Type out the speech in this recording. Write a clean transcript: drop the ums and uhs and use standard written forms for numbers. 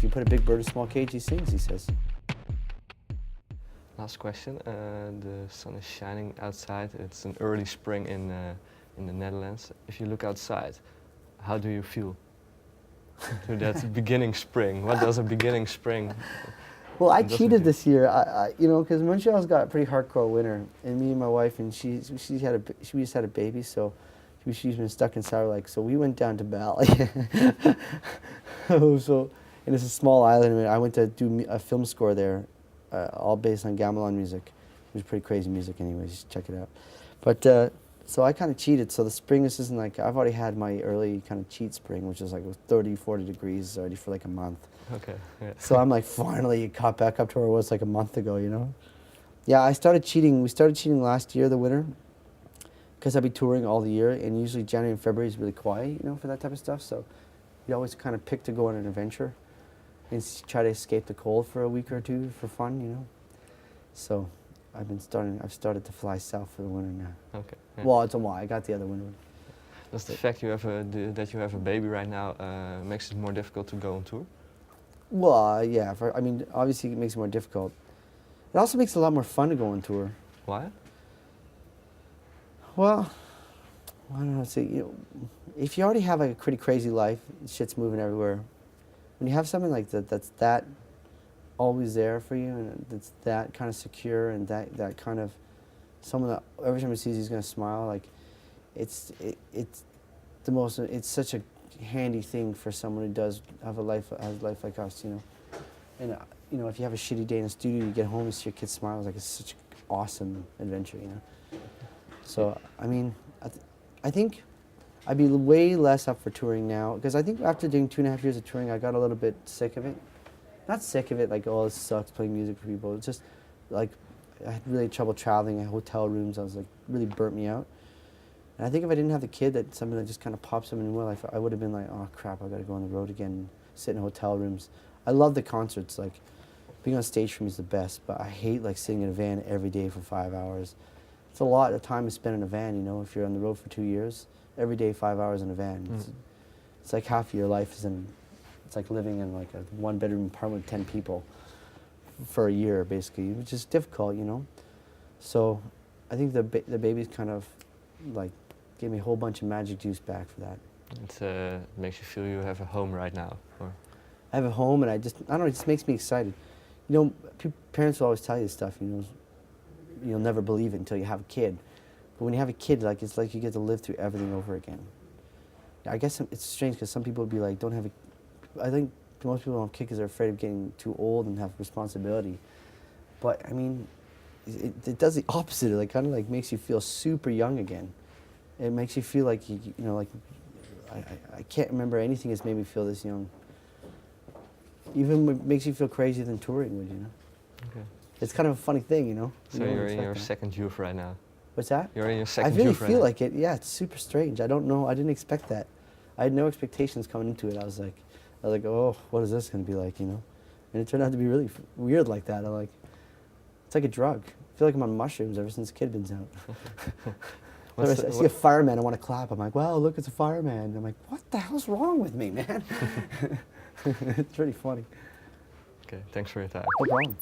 If you put a big bird in a small cage, he sings, he says. Last question. The sun is shining outside. It's an early spring in the Netherlands. If you look outside, how do you feel to that beginning spring? What does a beginning spring? Well, I cheated this year, you know, because Montreal's got a pretty hardcore winter, and me and my wife, and we just had a baby, so she's been stuck inside. Like, so we went down to Bali. And it's a small island. I went to do a film score there, all based on gamelan music. It was pretty crazy music, anyways. Check it out. But so I kind of cheated. So the spring, this isn't like, I've already had my early kind of cheat spring, which is like 30, 40 degrees already for like a month. Okay. Yeah. So I'm like, finally, it caught back up to where it was like a month ago, you know? Yeah, I started cheating. We started cheating last year, the winter, because I'd be touring all the year, and usually January and February is really quiet, you know, for that type of stuff. So you always kind of pick to go on an adventure and try to escape the cold for a week or two for fun, you know? So I've started to fly south for the winter now. Okay. Yeah. Well, it's a while. I got the other winter. Does the fact that you have a baby right now makes it more difficult to go on tour? Well, yeah. I mean, obviously it makes it more difficult. It also makes it a lot more fun to go on tour. Why? Well, I don't know. So, you know, if you already have like a pretty crazy life, shit's moving everywhere. When you have something like that always there for you, and that's that kind of secure, and that kind of someone that every time he sees he's gonna smile, like it's such a handy thing for someone who does have a life like us, you know. And you know, if you have a shitty day in the studio, you get home and see your kid smile, it's like it's such an awesome adventure, you know. So I mean, I think I'd be way less up for touring now, because I think after doing 2.5 years of touring, I got a little bit sick of it. Not sick of it, like, oh, it sucks playing music for people. It's just like I had really trouble traveling in hotel rooms. I was like, really burnt me out. And I think if I didn't have the kid, that something that just kind of pops up in my life, I would have been like, oh crap, I got to go on the road again, sit in hotel rooms. I love the concerts. Like, being on stage for me is the best, but I hate like sitting in a van every day for 5 hours. It's a lot of time to spend in a van, you know. If you're on the road for 2 years, every day 5 hours in a van. It's like half of your life is in. It's like living in like a 1-bedroom apartment with 10 people for a year, basically, which is difficult, you know. So I think the baby's kind of like gave me a whole bunch of magic juice back for that. It makes you feel you have a home right now. Or? I have a home, and I don't know, it just makes me excited. You know, parents will always tell you stuff, you know, you'll never believe it until you have a kid. But when you have a kid, like, it's like you get to live through everything over again. I guess it's strange, because some people would be like, don't have a... I think most people don't have kids because they're afraid of getting too old and have responsibility. But, I mean, it does the opposite. It like, kind of like makes you feel super young again. It makes you feel like, you know, like, I can't remember anything that's made me feel this young. Even makes you feel crazier than touring would, you know? Okay. It's kind of a funny thing, you know? So you're in your second youth right now? What's that? You're in your second youth right now. I really feel like it. Yeah, it's super strange. I don't know. I didn't expect that. I had no expectations coming into it. I was like, oh, what is this going to be like, you know? And it turned out to be really weird like that. It's like a drug. I feel like I'm on mushrooms ever since Kid Bin's out. I see a fireman, I want to clap. I'm like, wow, look, it's a fireman. And I'm like, what the hell's wrong with me, man? It's really funny. Okay, thanks for your time. No problem.